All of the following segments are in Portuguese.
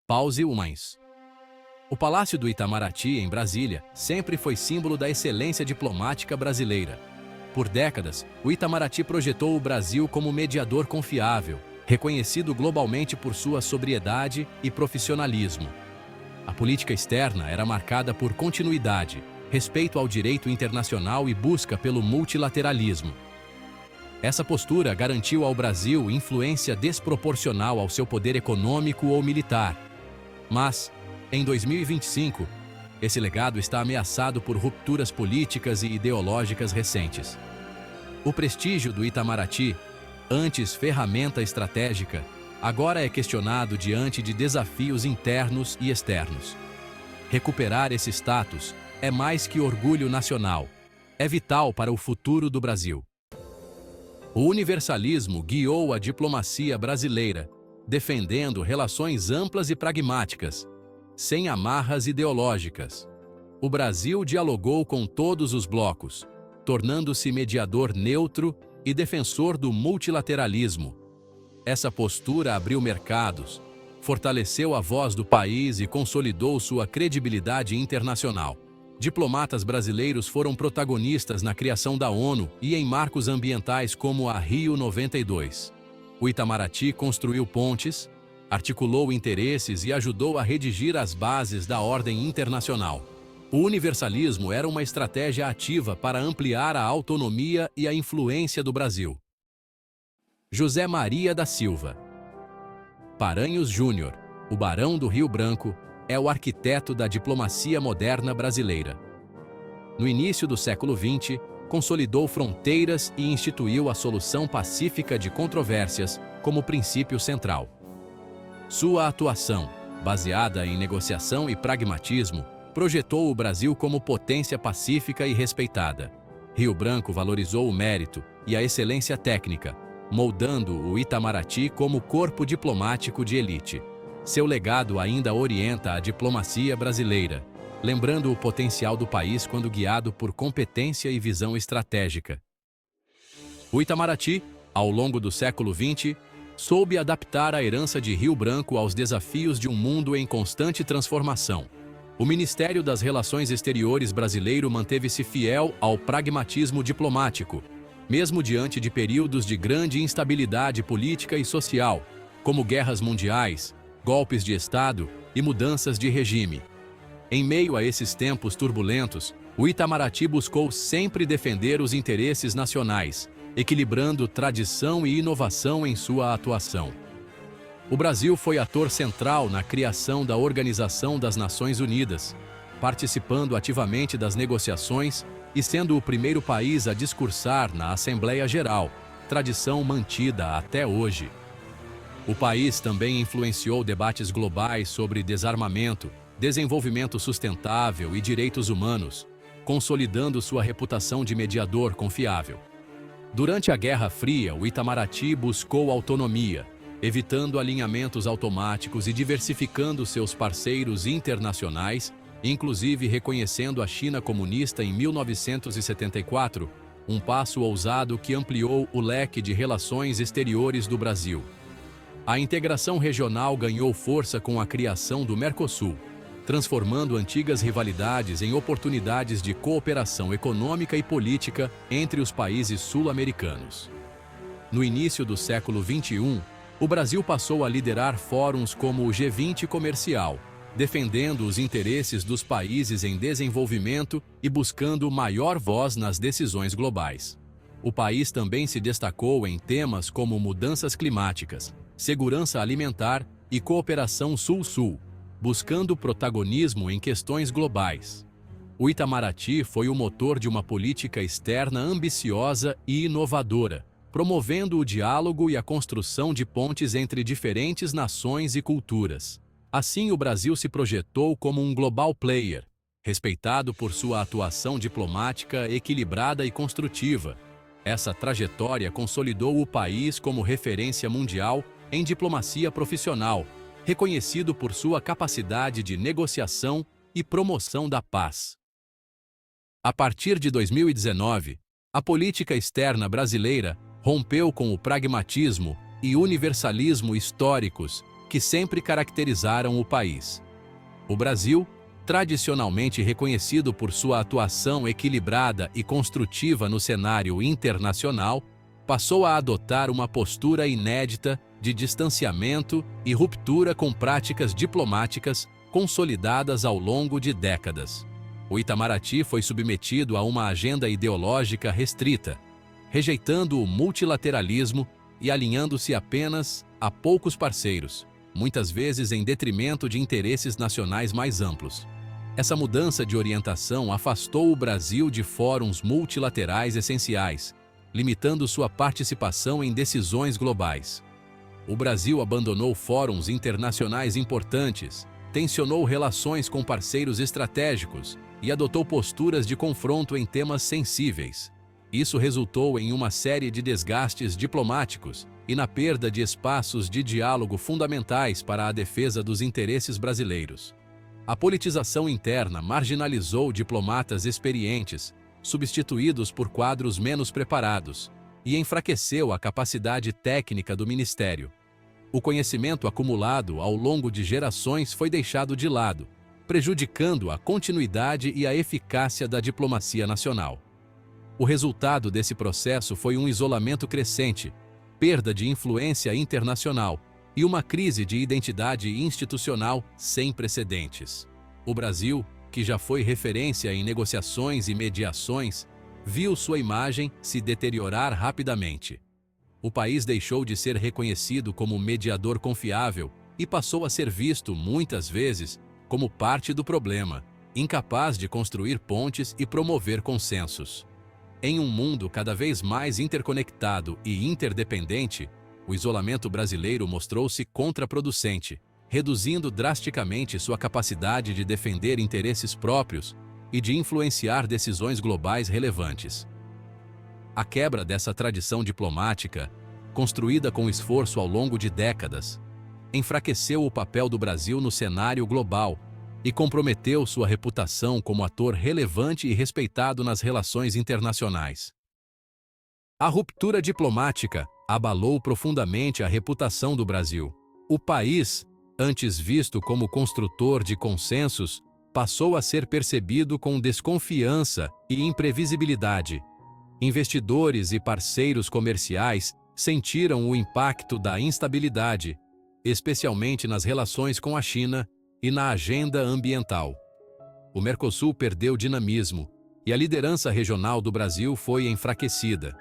Pause Humães. O Palácio do Itamaraty, em Brasília, sempre foi símbolo da excelência diplomática brasileira. Por décadas, o Itamaraty projetou o Brasil como mediador confiável, reconhecido globalmente por sua sobriedade e profissionalismo. A política externa era marcada por continuidade, respeito ao direito internacional e busca pelo multilateralismo. Essa postura garantiu ao Brasil influência desproporcional ao seu poder econômico ou militar. Mas, em 2025, esse legado está ameaçado por rupturas políticas e ideológicas recentes. O prestígio do Itamaraty, antes ferramenta estratégica, agora é questionado diante de desafios internos e externos. Recuperar esse status é mais que orgulho nacional, é vital para o futuro do Brasil. O universalismo guiou a diplomacia brasileira, defendendo relações amplas e pragmáticas, sem amarras ideológicas. O Brasil dialogou com todos os blocos, tornando-se mediador neutro e defensor do multilateralismo. Essa postura abriu mercados, fortaleceu a voz do país e consolidou sua credibilidade internacional. Diplomatas brasileiros foram protagonistas na criação da ONU e em marcos ambientais como a Rio 92. O Itamaraty construiu pontes, articulou interesses e ajudou a redigir as bases da ordem internacional. O universalismo era uma estratégia ativa para ampliar a autonomia e a influência do Brasil. José Maria da Silva Paranhos Júnior, o Barão do Rio Branco, é o arquiteto da diplomacia moderna brasileira. No início do século XX, consolidou fronteiras e instituiu a solução pacífica de controvérsias como princípio central. Sua atuação, baseada em negociação e pragmatismo, projetou o Brasil como potência pacífica e respeitada. Rio Branco valorizou o mérito e a excelência técnica, moldando o Itamaraty como corpo diplomático de elite. Seu legado ainda orienta a diplomacia brasileira, lembrando o potencial do país quando guiado por competência e visão estratégica. O Itamaraty, ao longo do século XX, soube adaptar a herança de Rio Branco aos desafios de um mundo em constante transformação. O Ministério das Relações Exteriores brasileiro manteve-se fiel ao pragmatismo diplomático, mesmo diante de períodos de grande instabilidade política e social, como guerras mundiais, golpes de Estado e mudanças de regime. Em meio a esses tempos turbulentos, o Itamaraty buscou sempre defender os interesses nacionais, equilibrando tradição e inovação em sua atuação. O Brasil foi ator central na criação da Organização das Nações Unidas, participando ativamente das negociações e sendo o primeiro país a discursar na Assembleia Geral, tradição mantida até hoje. O país também influenciou debates globais sobre desarmamento, desenvolvimento sustentável e direitos humanos, consolidando sua reputação de mediador confiável. Durante a Guerra Fria, o Itamaraty buscou autonomia, evitando alinhamentos automáticos e diversificando seus parceiros internacionais, inclusive reconhecendo a China comunista em 1974, um passo ousado que ampliou o leque de relações exteriores do Brasil. A integração regional ganhou força com a criação do Mercosul, transformando antigas rivalidades em oportunidades de cooperação econômica e política entre os países sul-americanos. No início do século XXI, o Brasil passou a liderar fóruns como o G20 Comercial, defendendo os interesses dos países em desenvolvimento e buscando maior voz nas decisões globais. O país também se destacou em temas como mudanças climáticas, segurança alimentar e cooperação Sul-Sul, buscando protagonismo em questões globais. O Itamaraty foi o motor de uma política externa ambiciosa e inovadora, promovendo o diálogo e a construção de pontes entre diferentes nações e culturas. Assim, o Brasil se projetou como um global player, respeitado por sua atuação diplomática equilibrada e construtiva. Essa trajetória consolidou o país como referência mundial em diplomacia profissional, reconhecido por sua capacidade de negociação e promoção da paz. A partir de 2019, a política externa brasileira rompeu com o pragmatismo e universalismo históricos que sempre caracterizaram o país. O Brasil, tradicionalmente reconhecido por sua atuação equilibrada e construtiva no cenário internacional, passou a adotar uma postura inédita de distanciamento e ruptura com práticas diplomáticas consolidadas ao longo de décadas. O Itamaraty foi submetido a uma agenda ideológica restrita, rejeitando o multilateralismo e alinhando-se apenas a poucos parceiros, muitas vezes em detrimento de interesses nacionais mais amplos. Essa mudança de orientação afastou o Brasil de fóruns multilaterais essenciais, limitando sua participação em decisões globais. O Brasil abandonou fóruns internacionais importantes, tensionou relações com parceiros estratégicos e adotou posturas de confronto em temas sensíveis. Isso resultou em uma série de desgastes diplomáticos e na perda de espaços de diálogo fundamentais para a defesa dos interesses brasileiros. A politização interna marginalizou diplomatas experientes, substituídos por quadros menos preparados, e enfraqueceu a capacidade técnica do Ministério. O conhecimento acumulado ao longo de gerações foi deixado de lado, prejudicando a continuidade e a eficácia da diplomacia nacional. O resultado desse processo foi um isolamento crescente, perda de influência internacional e uma crise de identidade institucional sem precedentes. O Brasil, que já foi referência em negociações e mediações, viu sua imagem se deteriorar rapidamente. O país deixou de ser reconhecido como mediador confiável e passou a ser visto, muitas vezes, como parte do problema, incapaz de construir pontes e promover consensos. Em um mundo cada vez mais interconectado e interdependente, o isolamento brasileiro mostrou-se contraproducente, reduzindo drasticamente sua capacidade de defender interesses próprios e de influenciar decisões globais relevantes. A quebra dessa tradição diplomática, construída com esforço ao longo de décadas, enfraqueceu o papel do Brasil no cenário global e comprometeu sua reputação como ator relevante e respeitado nas relações internacionais. A ruptura diplomática abalou profundamente a reputação do Brasil. O país, antes visto como construtor de consensos, passou a ser percebido com desconfiança e imprevisibilidade. Investidores e parceiros comerciais sentiram o impacto da instabilidade, especialmente nas relações com a China e na agenda ambiental. O Mercosul perdeu dinamismo e a liderança regional do Brasil foi enfraquecida.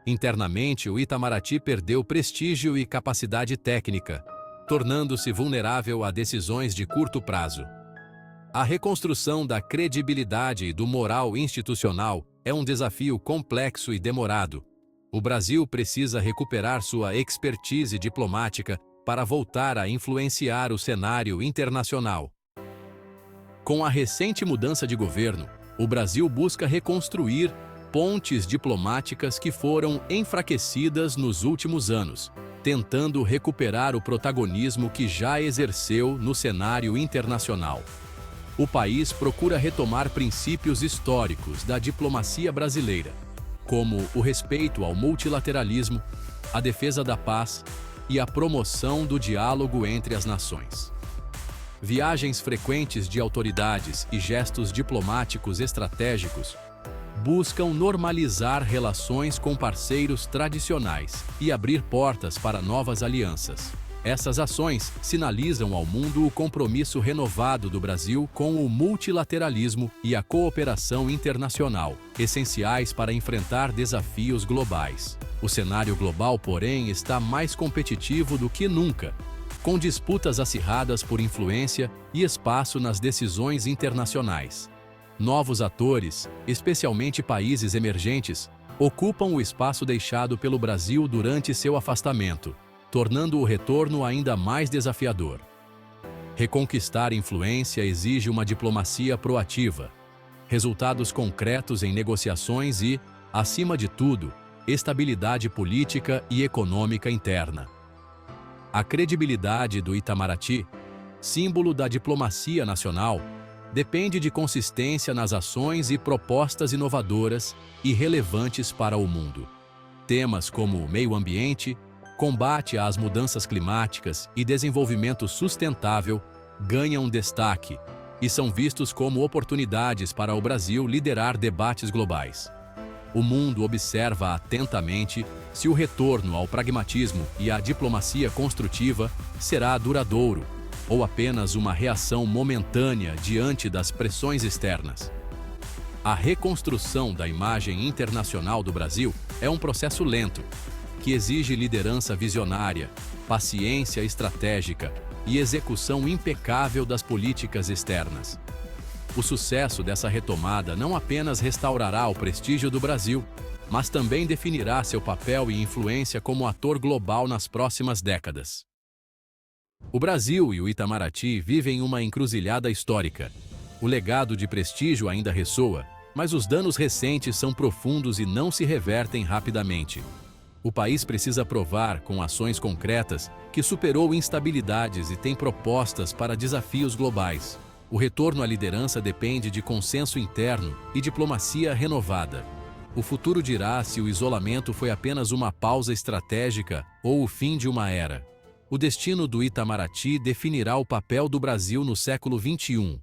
Internamente, o Itamaraty perdeu prestígio e capacidade técnica, tornando-se vulnerável a decisões de curto prazo. A reconstrução da credibilidade e do moral institucional é um desafio complexo e demorado. O Brasil precisa recuperar sua expertise diplomática para voltar a influenciar o cenário internacional. Com a recente mudança de governo, o Brasil busca reconstruir pontes diplomáticas que foram enfraquecidas nos últimos anos, tentando recuperar o protagonismo que já exerceu no cenário internacional. O país procura retomar princípios históricos da diplomacia brasileira, como o respeito ao multilateralismo, a defesa da paz e a promoção do diálogo entre as nações. Viagens frequentes de autoridades e gestos diplomáticos estratégicos buscam normalizar relações com parceiros tradicionais e abrir portas para novas alianças. Essas ações sinalizam ao mundo o compromisso renovado do Brasil com o multilateralismo e a cooperação internacional, essenciais para enfrentar desafios globais. O cenário global, porém, está mais competitivo do que nunca, com disputas acirradas por influência e espaço nas decisões internacionais. Novos atores, especialmente países emergentes, ocupam o espaço deixado pelo Brasil durante seu afastamento, tornando o retorno ainda mais desafiador. Reconquistar influência exige uma diplomacia proativa, resultados concretos em negociações e, acima de tudo, estabilidade política e econômica interna. A credibilidade do Itamaraty, símbolo da diplomacia nacional, depende de consistência nas ações e propostas inovadoras e relevantes para o mundo. Temas como o meio ambiente, combate às mudanças climáticas e desenvolvimento sustentável ganham destaque e são vistos como oportunidades para o Brasil liderar debates globais. O mundo observa atentamente se o retorno ao pragmatismo e à diplomacia construtiva será duradouro ou apenas uma reação momentânea diante das pressões externas. A reconstrução da imagem internacional do Brasil é um processo lento, que exige liderança visionária, paciência estratégica e execução impecável das políticas externas. O sucesso dessa retomada não apenas restaurará o prestígio do Brasil, mas também definirá seu papel e influência como ator global nas próximas décadas. O Brasil e o Itamaraty vivem uma encruzilhada histórica. O legado de prestígio ainda ressoa, mas os danos recentes são profundos e não se revertem rapidamente. O país precisa provar, com ações concretas, que superou instabilidades e tem propostas para desafios globais. O retorno à liderança depende de consenso interno e diplomacia renovada. O futuro dirá se o isolamento foi apenas uma pausa estratégica ou o fim de uma era. O destino do Itamaraty definirá o papel do Brasil no século XXI.